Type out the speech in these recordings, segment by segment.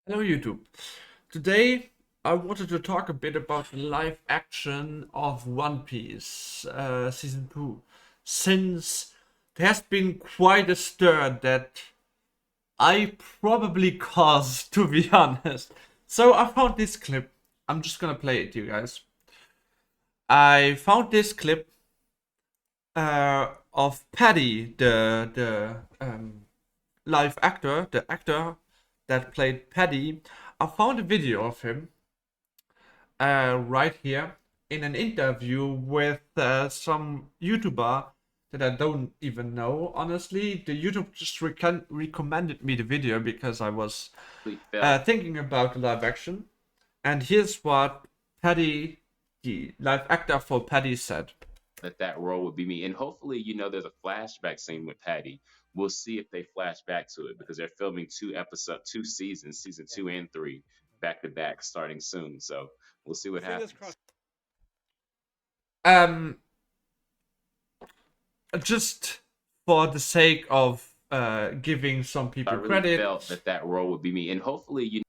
Hello YouTube. Today I wanted to talk a bit about the live action of One Piece season 2, since there has been quite a stir that I probably caused, to be honest. So I found this clip. I'm just gonna play it, you guys. I found this clip of Paddy, the live actor, the actor that played Paddy. I found a video of him right here in an interview with some YouTuber that I don't even know. Honestly, the YouTube just recommended me the video because I was Felt thinking about the live action. And here's what Paddy, the live actor for Paddy, said. that role would be me. And hopefully, there's a flashback scene with Patty. We'll see if they flash back to it because they're filming two seasons, season 2 and 3, back to back, starting soon. So we'll see what happens. Um, just for the sake of giving some I people really credit. felt that role would be me. And hopefully,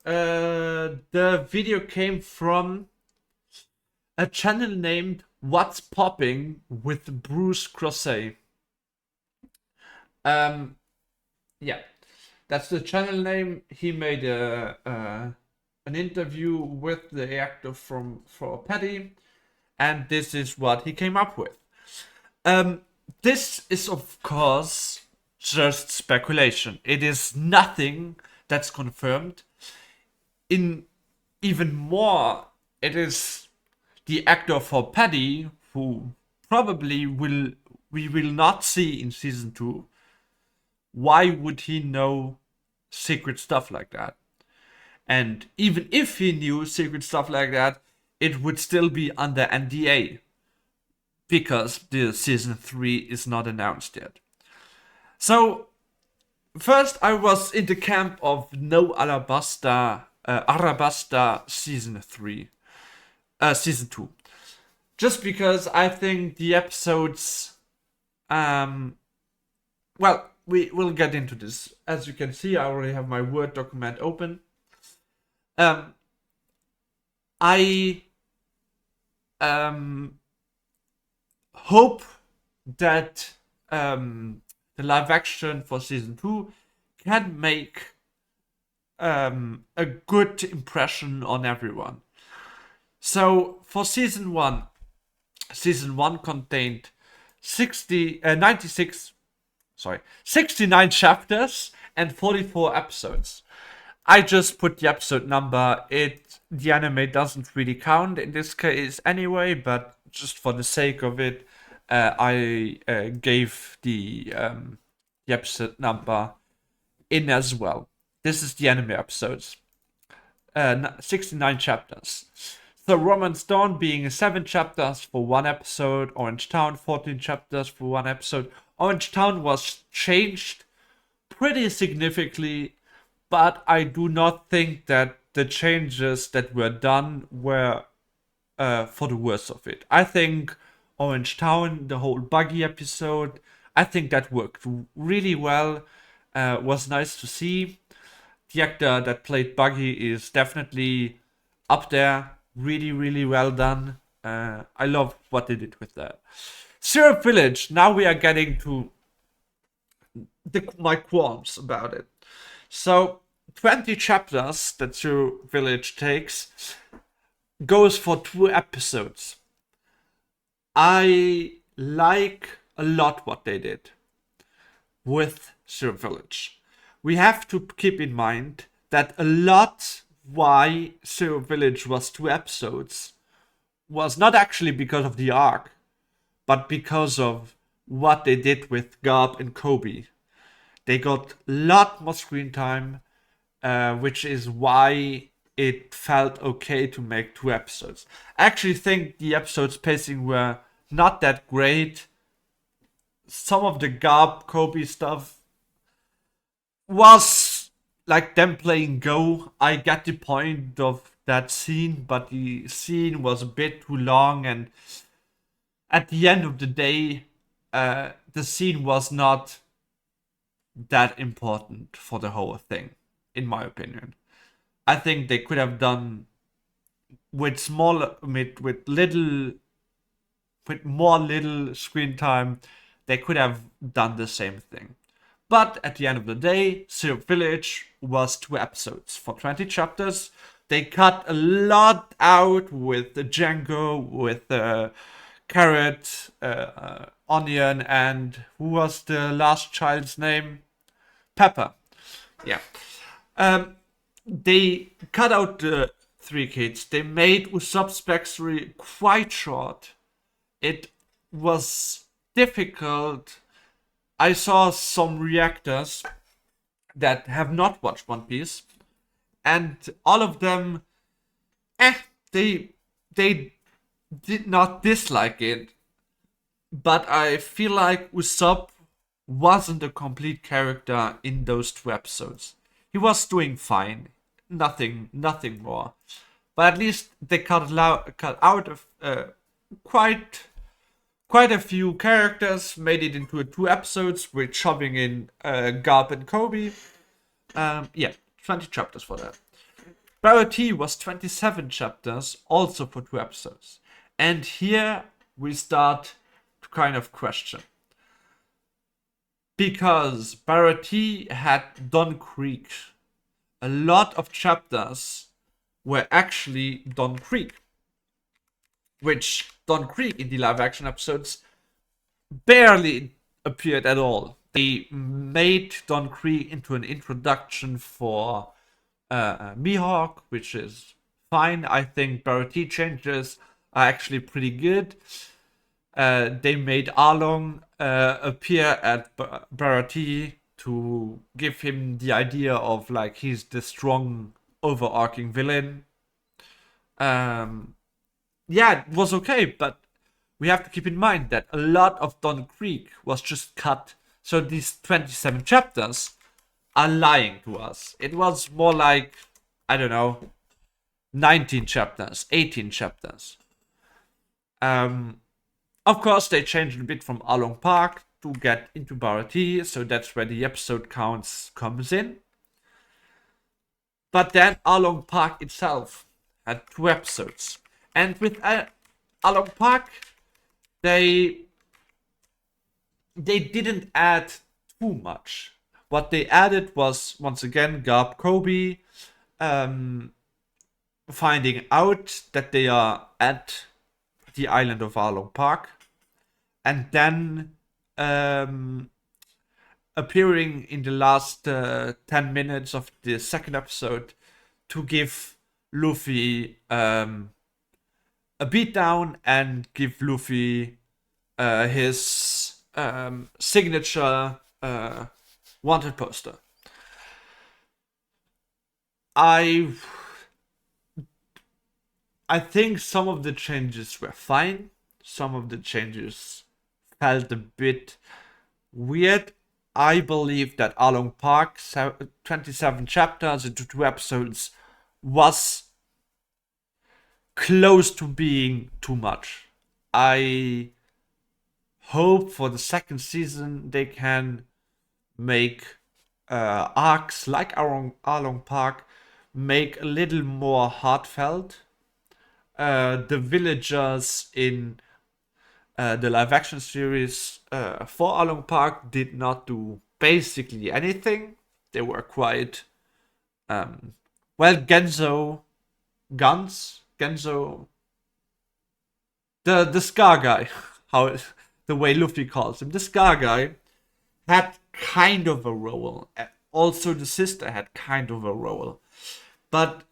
The video came from a channel named What's Popping with Bruce Crosset. Um, yeah, that's the channel name. He made an interview with the actor for Paddy, and this is what he came up with. Um, this is of course just speculation. It is nothing that's confirmed. In even more, it is the actor for Paddy who probably we will not see in season 2. Why would he know secret stuff like that? And even if he knew secret stuff like that, it would still be under NDA because the season 3 is not announced yet. So first I was in the camp of no Arabasta season 3, season 2. Just because I think the episodes, um, well, we will get into this. As you can see, I already have my Word document open. Um, I hope that the live action for season 2 can make a good impression on everyone. So for season 1 contained 69 chapters and 44 episodes. I just put the episode number. The anime doesn't really count in this case anyway, but just for the sake of it, I gave the episode number in as well. This is the anime episodes. 69 chapters. So Romance Dawn being 7 chapters for one episode, Orange Town 14 chapters for one episode. Orange Town was changed pretty significantly, but I do not think that the changes that were done were for the worst of it. I think Orange Town, the whole buggy episode, I think that worked really well. Was nice to see. The actor that played Buggy is definitely up there. Really, really well done. I love what they did with that. Syrup Village. Now we are getting to my qualms about it. So, 20 chapters that Syrup Village takes goes for 2 episodes. I like a lot what they did with Syrup Village. We have to keep in mind that a lot why Syrup Village was 2 episodes was not actually because of the arc, but because of what they did with Garb and Kobe. They got a lot more screen time, which is why it felt okay to make 2 episodes. I actually think the episodes pacing were not that great. Some of the Garb Kobe stuff was like them playing Go. I get the point of that scene, but the scene was a bit too long, and at the end of the day, the scene was not that important for the whole thing. in my opinion. I think they could have done with smaller, with little, with more little screen time. They could have done the same thing. But at the end of the day, Syrup Village was 2 episodes for 20 chapters. They cut a lot out with the Django, with the Carrot, Onion, and who was the last child's name? Pepper. Yeah. They cut out the 3 kids. They made Usopp's backstory quite short. It was difficult. I saw some reactors that have not watched One Piece, and all of them, they did not dislike it. But I feel like Usopp wasn't a complete character in those 2 episodes. He was doing fine, nothing more. But at least they cut out of quite a few characters, made it into 2 episodes with shoving in Garp and Kobe. Yeah, 20 chapters for that. Barati was 27 chapters, also for 2 episodes. And here we start to kind of question. Because Barati had Don Creek. A lot of chapters were actually Don Creek. Which Don Creek in the live action episodes barely appeared at all. They made Don Creek into an introduction for Mihawk, which is fine. I think Barati changes are actually pretty good. They made Arlong appear at Barati to give him the idea of like he's the strong overarching villain. Yeah, it was okay, but we have to keep in mind that a lot of Don Creek was just cut. So these 27 chapters are lying to us. It was more like, I don't know, 19 chapters, 18 chapters. Of course, they changed a bit from Along Park to get into Barati, so that's where the episode counts comes in. But then Along Park itself had 2 episodes. And with Along Park, they didn't add too much. What they added was, once again, Garp Kobe finding out that they are at the island of Arlong Park, and then appearing in the last 10 minutes of the second episode to give Luffy a beatdown and give Luffy his signature wanted poster. I think some of the changes were fine. Some of the changes felt a bit weird. I believe that Along Park, 27 chapters into 2 episodes, was close to being too much. I hope for the second season they can make arcs like Along Park make a little more heartfelt. The villagers in the live action series for Along Park did not do basically anything. They were quite Genzo, the Scar guy, how the way Luffy calls him, the Scar guy had kind of a role. Also, the sister had kind of a role, but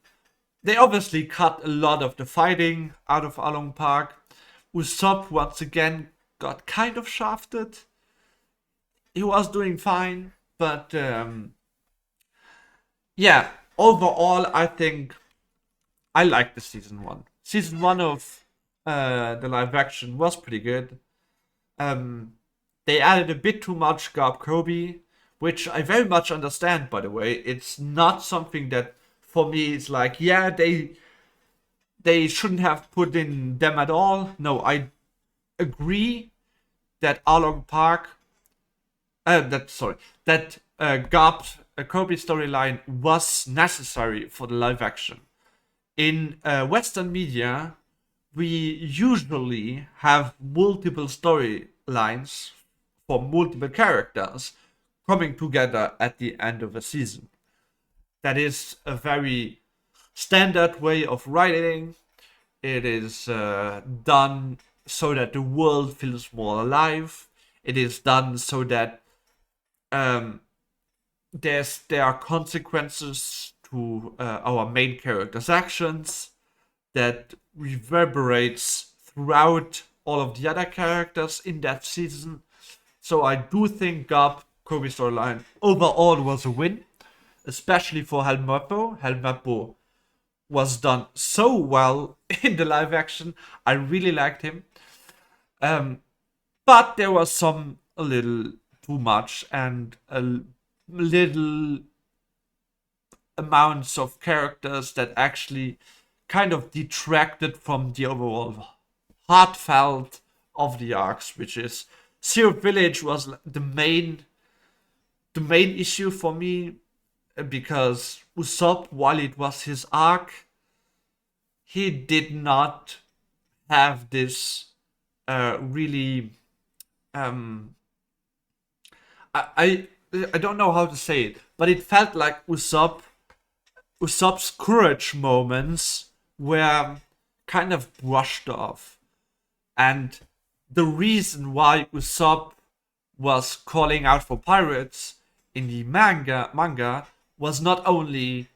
they obviously cut a lot of the fighting out of Along Park. Usopp once again got kind of shafted. He was doing fine, but yeah, overall, I think I liked the season 1. Season 1 of the live action was pretty good. They added a bit too much Garp Kobe, which I very much understand, by the way. It's not something that, for me, is like, yeah, they shouldn't have put in them at all. No, I agree that Along Park, that Garp a Kobe storyline was necessary for the live action. In Western media, we usually have multiple storylines for multiple characters coming together at the end of a season. That is a very standard way of writing. It is done so that the world feels more alive. It is done so that um, there are consequences to our main character's actions that reverberates throughout all of the other characters in that season. So I do think Kobe storyline overall was a win, especially for Helmeppo. Helmeppo was done so well in the live action. I really liked him. But there was some a little too much and a little amounts of characters that actually kind of detracted from the overall heartfelt of the arcs, which is Syrup Village was the main issue for me because Usopp, while it was his arc, he did not have this really I I don't know how to say it, but it felt like Usopp's courage moments were kind of brushed off. And the reason why Usopp was calling out for pirates in the manga was not only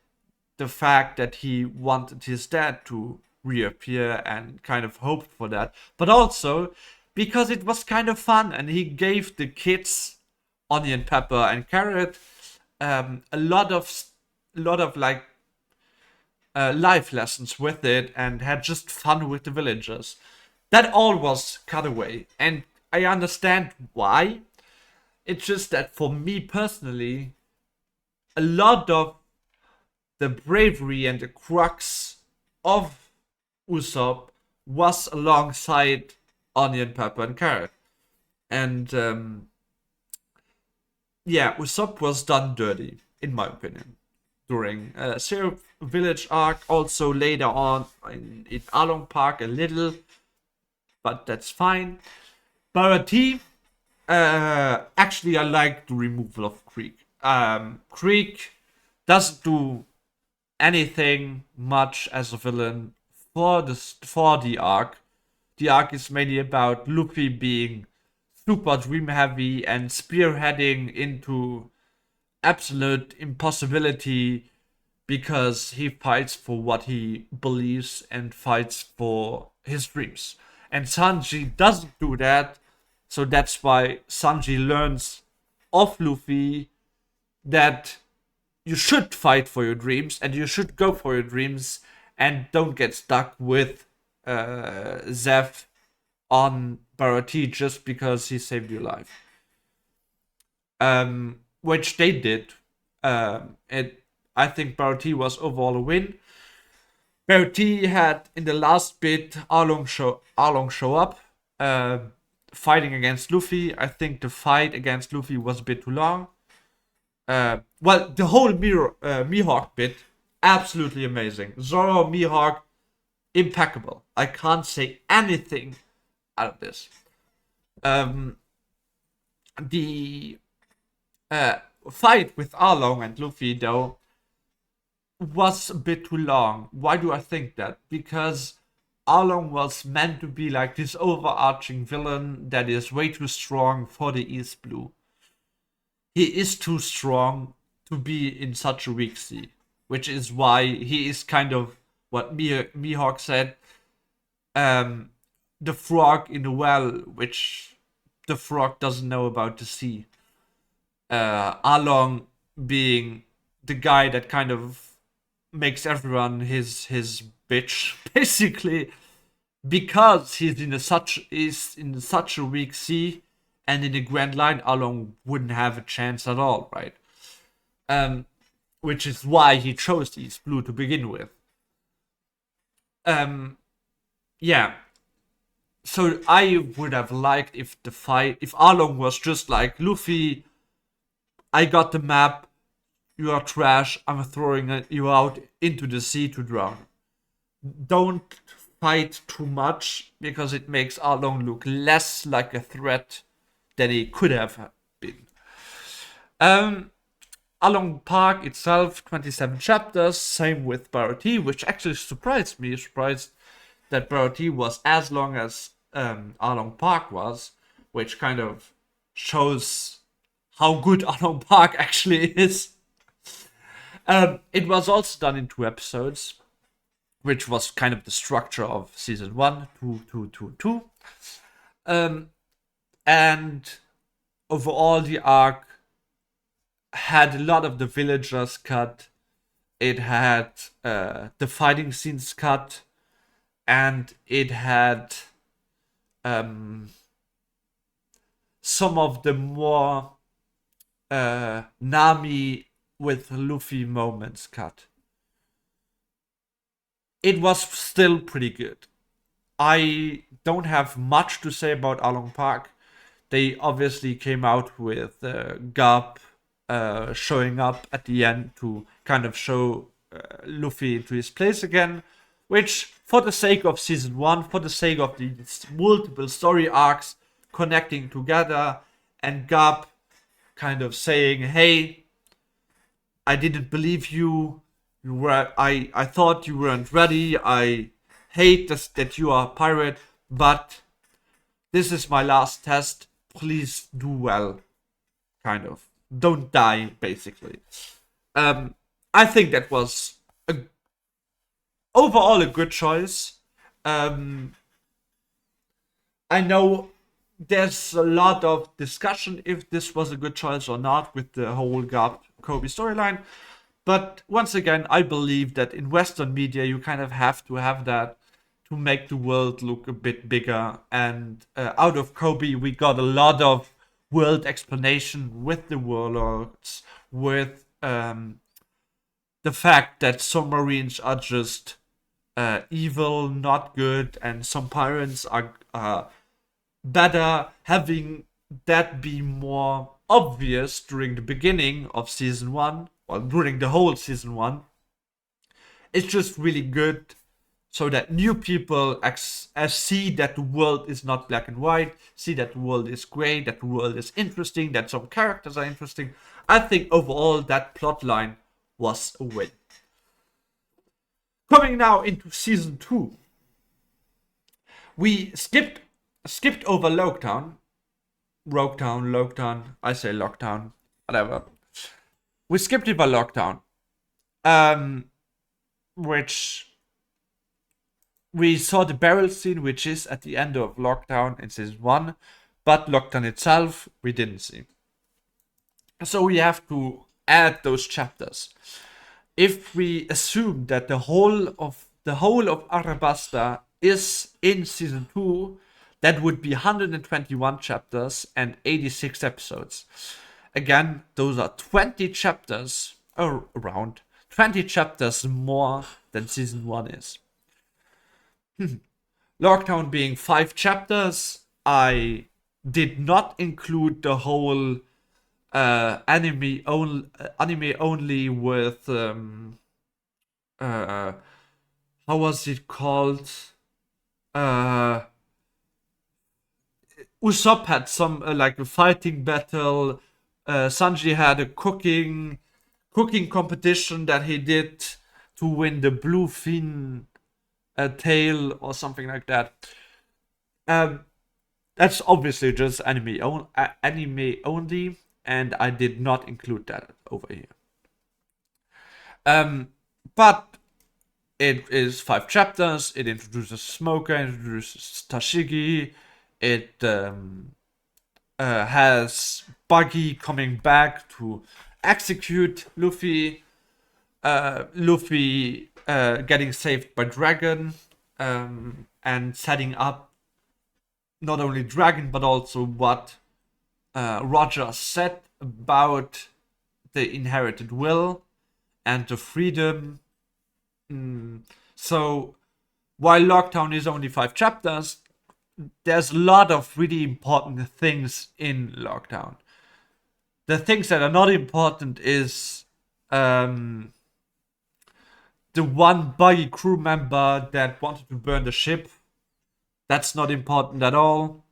the fact that he wanted his dad to reappear and kind of hoped for that, but also because it was kind of fun and he gave the kids onion, pepper, and carrot a lot of like life lessons with it and had just fun with the villagers. That all was cut away, and I understand why. It's just that for me personally, a lot of the bravery and the crux of Usopp was alongside onion, pepper, and carrot. And yeah, Usopp was done dirty, in my opinion, during Syrup Village arc. Also later on in Along Park a little, but that's fine. Barati, actually, I like the removal of Creek. Creek doesn't do anything much as a villain for the arc. The arc is mainly about Luffy being super dream heavy and spearheading into absolute impossibility because he fights for what he believes and fights for his dreams. And Sanji doesn't do that, so that's why Sanji learns of Luffy that you should fight for your dreams and you should go for your dreams and don't get stuck with Zeff on Barati just because he saved your life. Which they did. I think Barati was overall a win. Barati had in the last bit Arlong show up, fighting against Luffy. I think the fight against Luffy was a bit too long. Well, the whole Mihawk bit, absolutely amazing. Zoro Mihawk, impeccable. I can't say anything out of this. The fight with Arlong and Luffy, though, was a bit too long. Why do I think that? Because Arlong was meant to be like this overarching villain that is way too strong for the East Blue. He is too strong to be in such a weak sea, which is why he is kind of what Mihawk said, the frog in the well, which the frog doesn't know about the sea. Arlong being the guy that kind of makes everyone his bitch, basically, because he's in such a weak sea, and in the Grand Line, Arlong wouldn't have a chance at all, right? Which is why he chose East Blue to begin with. Yeah. So I would have liked if Arlong was just like, Luffy, I got the map, you are trash. I'm throwing you out into the sea to drown. Don't fight too much because it makes Arlong look less like a threat than he could have been. Um, Along Park itself, 27 chapters, same with Barati, which actually surprised me. Surprised that Barati was as long as Along Park was, which kind of shows how good Along Park actually is. It was also done in 2 episodes, which was kind of the structure of season 1, 2, 2, 2, 2. And overall, the arc had a lot of the villagers cut. It had the fighting scenes cut, and it had some of the more Nami with Luffy moments cut. It was still pretty good. I don't have much to say about Along Park. They obviously came out with Garp showing up at the end to kind of show Luffy into his place again, which, for the sake of season 1, for the sake of these multiple story arcs connecting together, and Garp kind of saying, "Hey, I didn't believe you. You were I thought you weren't ready. I hate this, that you are a pirate, but this is my last test. Please do well." Kind of. Don't die, basically. I think that was overall a good choice. I know there's a lot of discussion if this was a good choice or not with the whole Garp Kobe storyline. But once again, I believe that in Western media, you kind of have to have that to make the world look a bit bigger. And out of Kobe, we got a lot of world explanation with the warlords, with the fact that some Marines are just evil, not good, and some pirates are better, having that be more obvious during the beginning of season 1, or during the whole season 1. It's just really good so that new people see that the world is not black and white, see that the world is gray, that the world is interesting, that some characters are interesting. I think overall that plotline was a win. Coming now into season 2, we skipped over Roguetown, I say Lockdown, whatever. We skipped over Lockdown, which we saw the barrel scene, which is at the end of Lockdown in season 1, but Lockdown itself we didn't see. So we have to add those chapters. If we assume that the whole of Arabasta is in season 2, that would be 121 chapters and 86 episodes. Again, those are 20 chapters, or around 20 chapters more than season 1 is. Lockdown being 5 chapters, I did not include the whole anime only with how was it called? Usopp had some like a fighting battle. Sanji had a cooking competition that he did to win the blue fin tail or something like that. That's obviously just anime only, and I did not include that over here. But it is 5 chapters. It introduces Smoker, introduces Tashigi. It has Buggy coming back to execute Luffy. Luffy getting saved by Dragon, and setting up not only Dragon but also what Roger said about the inherited will and the freedom. So while Lockdown is only 5 chapters, there's a lot of really important things in Lockdown. The things that are not important is Um, the one buggy crew member that wanted to burn the ship, that's not important at all.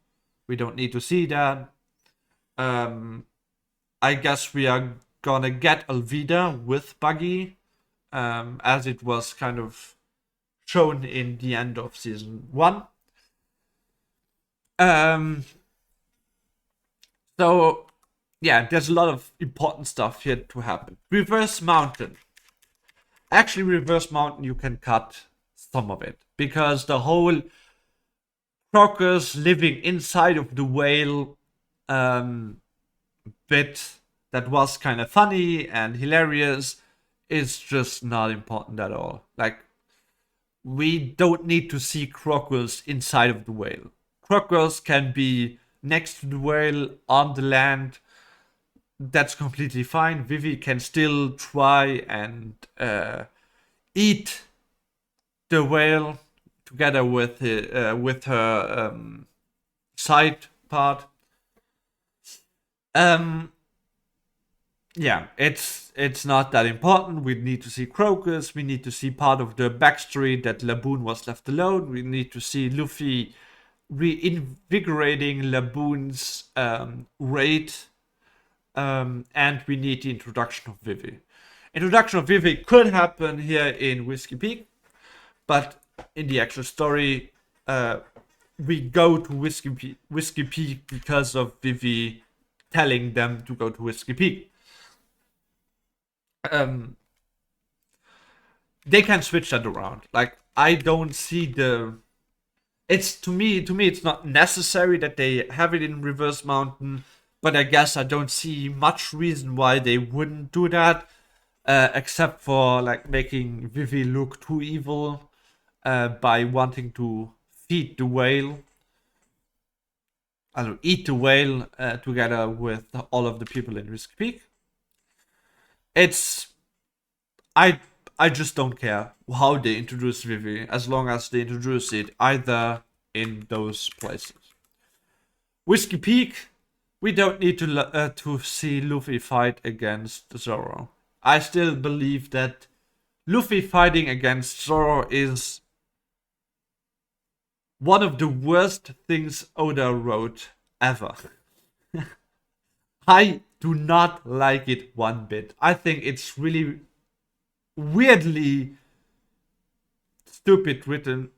We don't need to see that. Um, I guess we are gonna get Alvida with Buggy, as it was kind of shown in the end of season one. Um, so yeah, there's a lot of important stuff here to happen. Reverse Mountain. Actually, Reverse Mountain, you can cut some of it because the whole Crocus living inside of the whale um, bit that was kind of funny and hilarious is just not important at all. Like, we don't need to see Crocus inside of the whale. Crocus can be next to the whale on the land. That's completely fine. Vivi can still try and eat the whale together with her side part. Um, yeah, it's not that important. We need to see Crocus. We need to see part of the backstory that Laboon was left alone. We need to see Luffy reinvigorating Laboon's raid, and we need the introduction of Vivi. Introduction of Vivi could happen here in Whiskey Peak, but in the actual story, we go to Whiskey Peak because of Vivi telling them to go to Whiskey Peak. Um, they can switch that around. Like, I don't see the. It's to me, it's not necessary that they have it in Reverse Mountain, but I guess I don't see much reason why they wouldn't do that, except for like making Vivi look too evil by wanting to feed the whale. I don't know, eat the whale together with all of the people in Whiskey Peak. It's I I just don't care how they introduce Vivi as long as they introduce it either in those places. Whiskey Peak, we don't need to see Luffy fight against Zoro. I still believe that Luffy fighting against Zoro is one of the worst things Oda wrote ever. I do not like it one bit. I think it's really weirdly stupid written.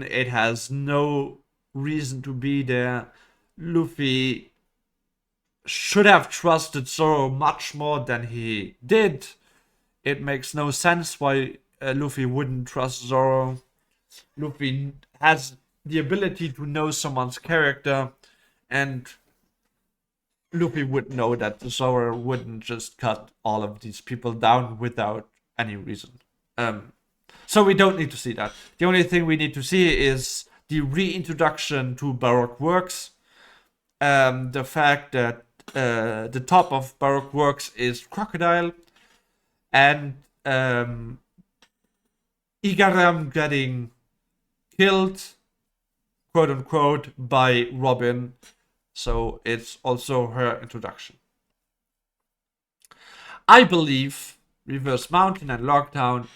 It has no reason to be there. Luffy should have trusted Zoro much more than he did. It makes no sense why Luffy wouldn't trust Zoro. Luffy has the ability to know someone's character, and Luffy would know that Zoro wouldn't just cut all of these people down without any reason. So we don't need to see that. The only thing we need to see is the reintroduction to Baroque Works. The fact that the top of Baroque Works is Crocodile, and Igaram getting killed, quote unquote, by Robin. So it's also her introduction. I believe Reverse Mountain and Lockdown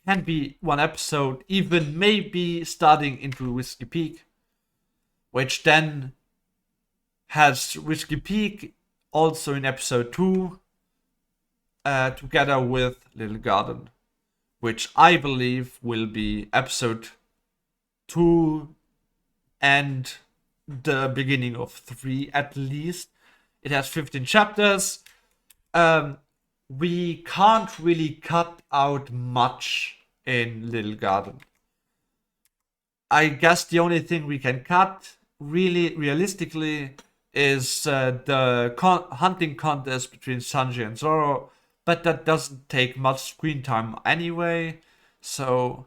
can be one episode, even maybe starting into Whiskey Peak, which then has Whiskey Peak also in episode 2, together with Little Garden, which I believe will be episode 2 and the beginning of 3 at least. It has 15 chapters. We can't really cut out much in Little Garden. I guess the only thing we can cut, really realistically, is the hunting contest between Sanji and Zoro, but that doesn't take much screen time anyway. So,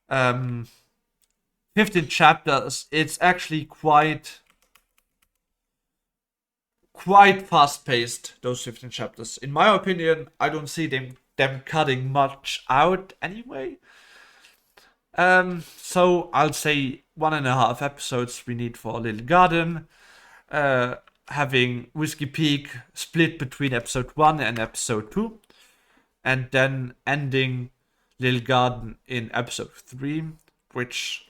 15 chapters. It's actually quite fast paced, those 15 chapters. In my opinion, I don't see them cutting much out anyway. So I'll say 1.5 episodes we need for Little Garden. Having Whiskey Peak split between episode 1 and episode 2. and then ending Little Garden in episode 3, which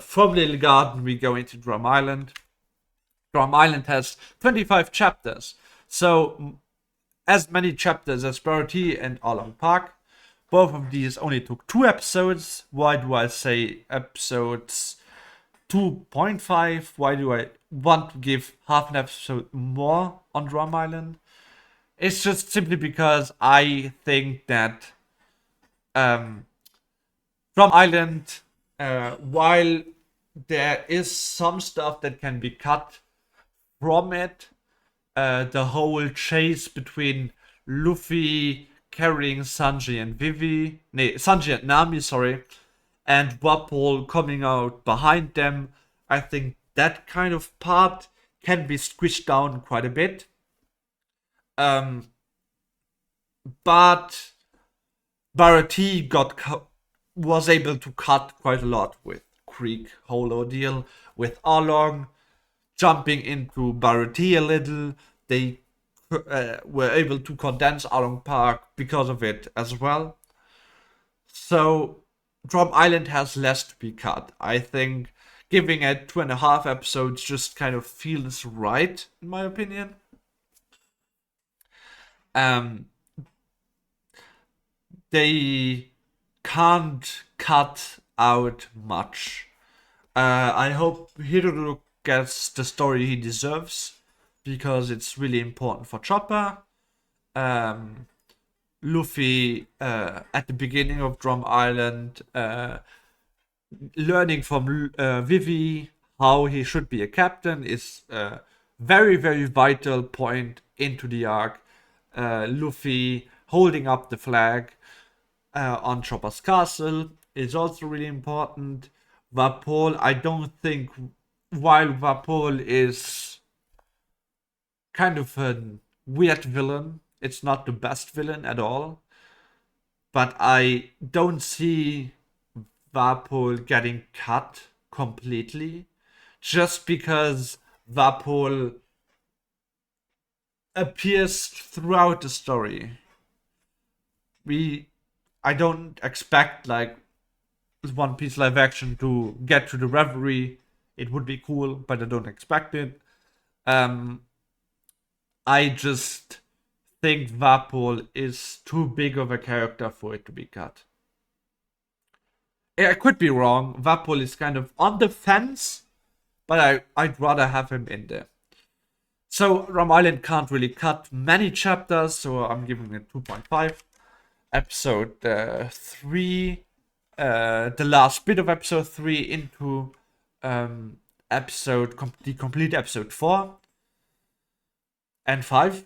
from Little Garden we go into Drum Island. Drum Island has 25 chapters, so as many chapters as Brody and Along Park. Both of these only took 2 episodes. Why do I say episodes 2.5? Why do I want to give half an episode more on Drum Island? It's just simply because I think that Drum Island, while there is some stuff that can be cut from it, the whole chase between Luffy carrying Sanji and Sanji and Nami, sorry, and Wapol coming out behind them, I think that kind of part can be squished down quite a bit. But Barati was able to cut quite a lot with Creek whole ordeal, with Arlong jumping into Barati a little. They were able to condense Arlong Park because of it as well. So Drum Island has less to be cut. I think giving it 2.5 episodes just kind of feels right, in my opinion. They can't cut out much. I hope Hiruru gets the story he deserves because it's really important for Chopper. Luffy at the beginning of Drum Island, learning from Vivi how he should be a captain is a very, very vital point into the arc. Luffy holding up the flag on Chopper's castle is also really important. Vapol, I don't think, while Vapol is kind of a weird villain, it's not the best villain at all. But I don't see Vapol getting cut completely just because Vapol appears throughout the story. I don't expect like One Piece live action to get to the Reverie. It would be cool, but I don't expect it. I just think Vapol is too big of a character for it to be cut. I could be wrong. Vapol is kind of on the fence, but I'd rather have him in there. So Rum Island can't really cut many chapters, so I'm giving it 2.5. Episode 3, the last bit of episode 3 into the complete episode 4 and 5.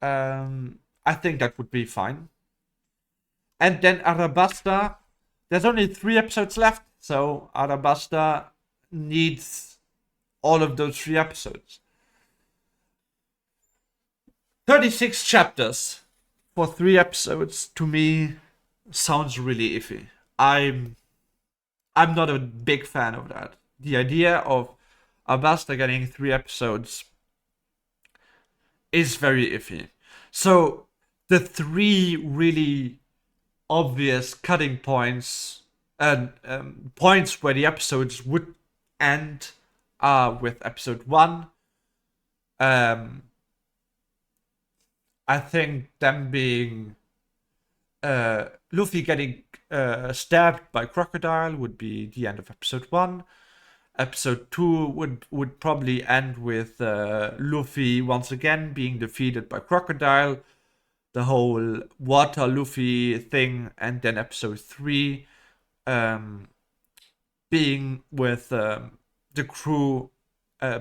I think that would be fine. And then Arabasta, there's only 3 episodes left, so Arabasta needs all of those 3 episodes. 36 chapters for 3 episodes to me sounds really iffy. I'm not a big fan of that. The idea of Arabasta getting 3 episodes is very iffy. So the 3 really obvious cutting points and points where the episodes would end with episode 1. I think them being Luffy getting stabbed by Crocodile would be the end of episode 1. Episode 2 would probably end with Luffy once again being defeated by Crocodile, the whole water Luffy thing, and then episode 3 being with the crew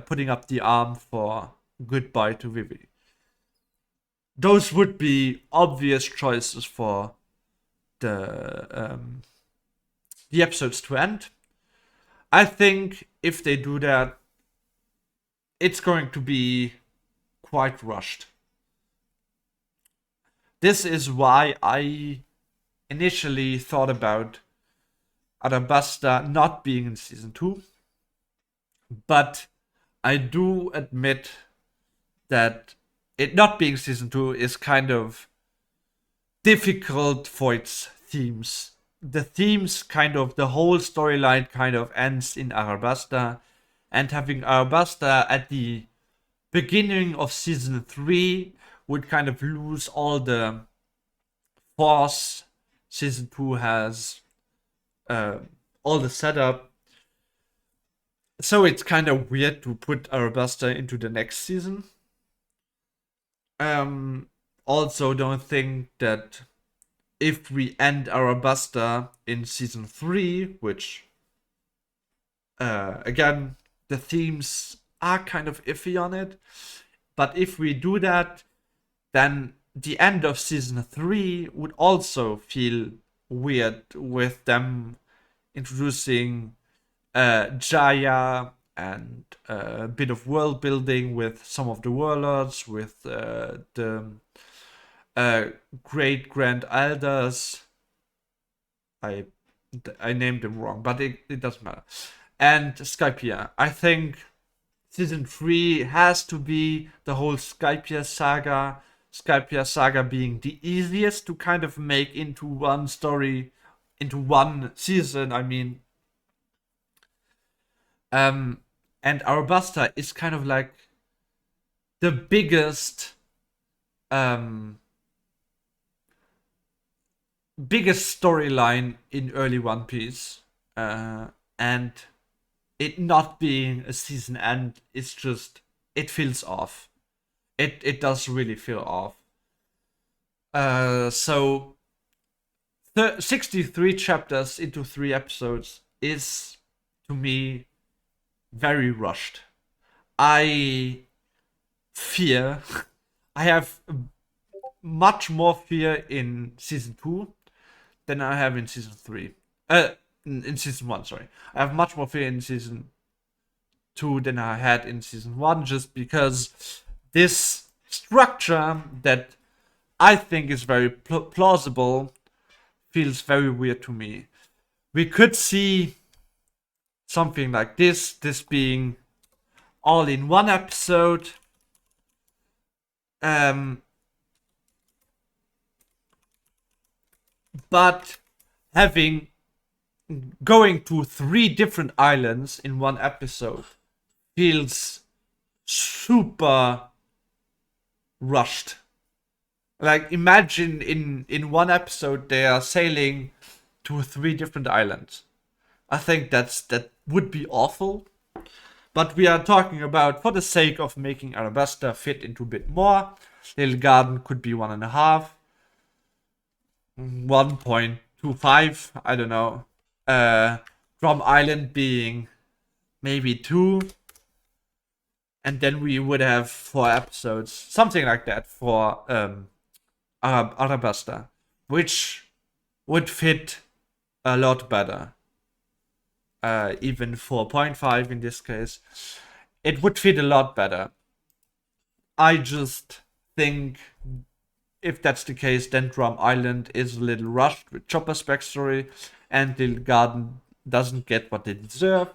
putting up the arm for goodbye to Vivi. Those would be obvious choices for the episodes to end. I think if they do that, it's going to be quite rushed. This is why I initially thought about Arabasta not being in season 2. But I do admit that it not being season 2 is kind of difficult for its themes. The themes kind of, the whole storyline kind of ends in Arabasta, and having Arabasta at the beginning of season 3 would kind of lose all the force season 2 has, uh, all the setup. So it's kind of weird to put Arabasta into the next season. Also, don't think that if we end Arabasta in season 3, which, again, the themes are kind of iffy on it, but if we do that, then the end of season 3 would also feel weird with them introducing Jaya and a bit of world building with some of the warlords, with the great grand elders. I named them wrong, but it doesn't matter. And Skypiea. I think season 3 has to be the whole Skypiea saga. Skypiea saga being the easiest to kind of make into one story, into one season, I mean. And Arabasta is kind of like the biggest storyline in early One Piece, and it not being a season end is just, it feels off. It does really feel off. So 63 chapters into 3 episodes is, to me, very rushed. I fear, I have much more fear in season 2 than I have in season 3. In season 1, sorry. I have much more fear in season 2 than I had in season 1, just because this structure that I think is very plausible feels very weird to me. We could see something like this being all in one episode. But having going to 3 different islands in one episode feels super rushed. Like, imagine in one episode they are sailing to 3 different islands. I think that would be awful. But we are talking about, for the sake of making Arabasta fit into a bit more, Little Garden could be 1.5, 1.25, I don't know. Drum Island being maybe 2. And then we would have 4 episodes, something like that, for Arabasta, which would fit a lot better. Even 4.5 in this case. It would fit a lot better. I just think if that's the case, then Drum Island is a little rushed with Chopper's backstory, and Little Garden doesn't get what they deserve,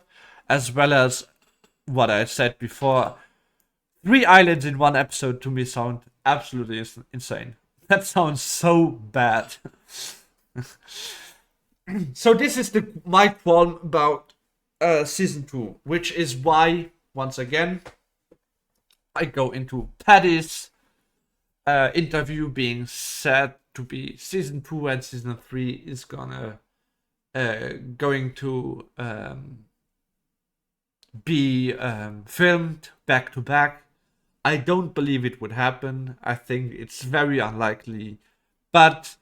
as well as what I said before. 3 islands in one episode to me sound absolutely insane. That sounds so bad. So this is my qualm about season 2, which is why, once again, I go into Paddy's interview being said to be season 2 and season 3 is going to be filmed back to back. I don't believe it would happen. I think it's very unlikely, but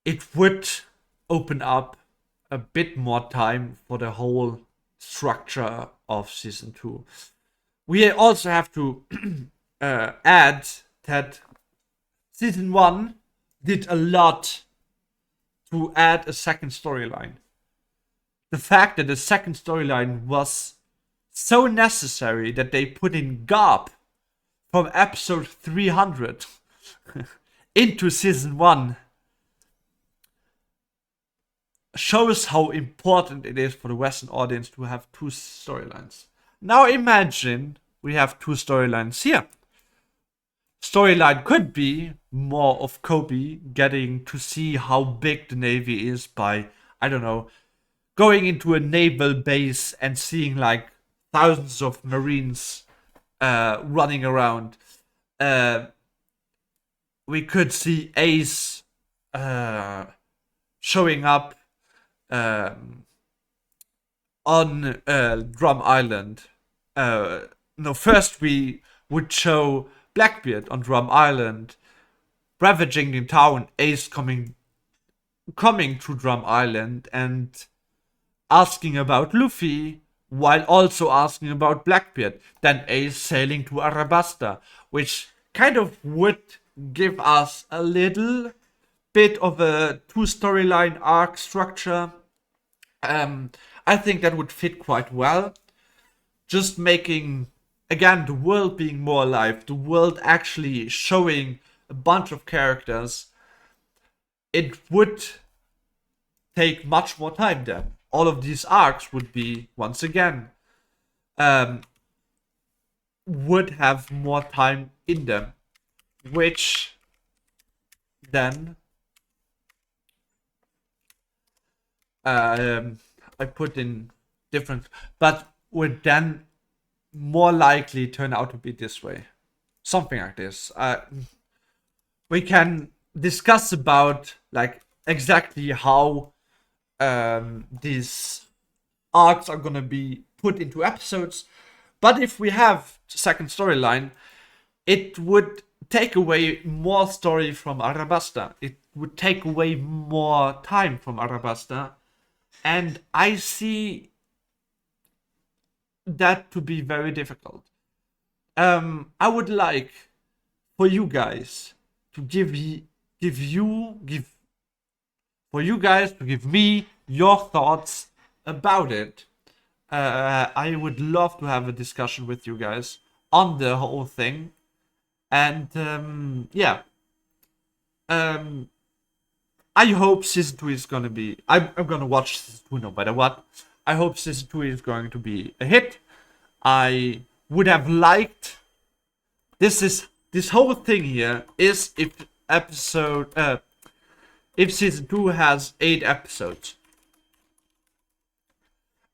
it would open up a bit more time for the whole structure of season 2. We also have to add that season 1 did a lot to add a second storyline. The fact that the second storyline was so necessary that they put in Garp from episode 300 into season 1 shows how important it is for the Western audience to have 2 storylines. Now imagine we have 2 storylines here. storyline could be more of Kobe getting to see how big the Navy is by, I don't know, going into a naval base and seeing like thousands of Marines running around. Uh, we could see Ace showing up um, on Drum Island. No, first we would show Blackbeard on Drum Island, ravaging the town. Ace coming to Drum Island and asking about Luffy, while also asking about Blackbeard. Then Ace sailing to Arabasta, which kind of would give us a little bit of a two storyline arc structure. I think that would fit quite well. Just making, again, the world being more alive, the world actually showing a bunch of characters. It would take much more time then. All of these arcs would be, once again, would have more time in them, which then I put in different, but would then more likely turn out to be this way. Something like this. We can discuss about like exactly how these arcs are gonna be put into episodes. But if we have second storyline, it would take away more story from Arabasta. It would take away more time from Arabasta. And I see that to be very difficult. I would like for you guys to give for you guys to give me your thoughts about it. I would love to have a discussion with you guys on the whole thing. And yeah, I hope season 2 is gonna be. I'm gonna watch season 2 no matter what. I hope season 2 is going to be a hit. I would have liked. This whole thing here is if season 2 has 8 episodes.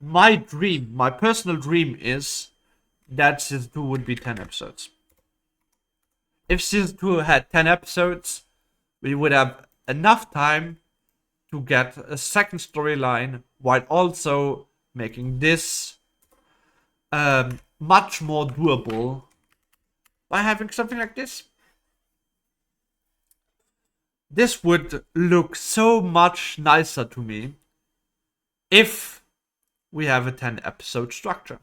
My personal dream is that season 2 would be 10 episodes. If season 2 had 10 episodes, we would have enough time to get a second storyline while also making this much more doable by having something like this. This would look so much nicer to me if we have a 10 episode structure.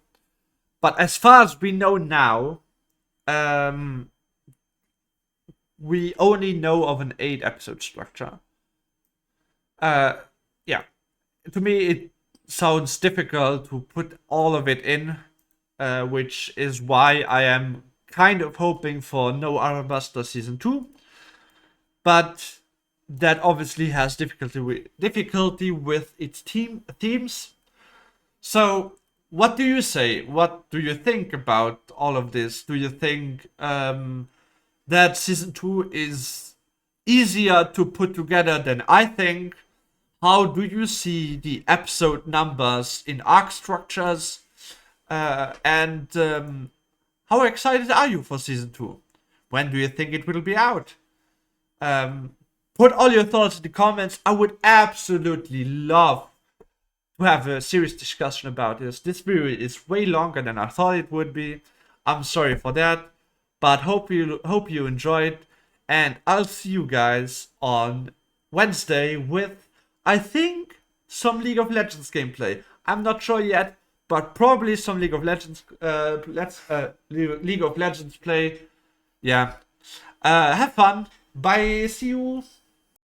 But as far as we know now, we only know of an 8 episode structure. Yeah. To me, it sounds difficult to put all of it in, which is why I am kind of hoping for no Arabasta season 2. But that obviously has difficulty with its themes. So, what do you say? What do you think about all of this? Do you think that season 2 is easier to put together than I think? How do you see the episode numbers in arc structures? And how excited are you for season 2? When do you think it will be out? Put all your thoughts in the comments. I would absolutely love to have a serious discussion about this. This video is way longer than I thought it would be. I'm sorry for that, but hope you enjoyed, and I'll see you guys on Wednesday with, I think, some League of Legends gameplay. I'm not sure yet, but probably some League of Legends League of Legends play. Yeah. Have fun. Bye. See you.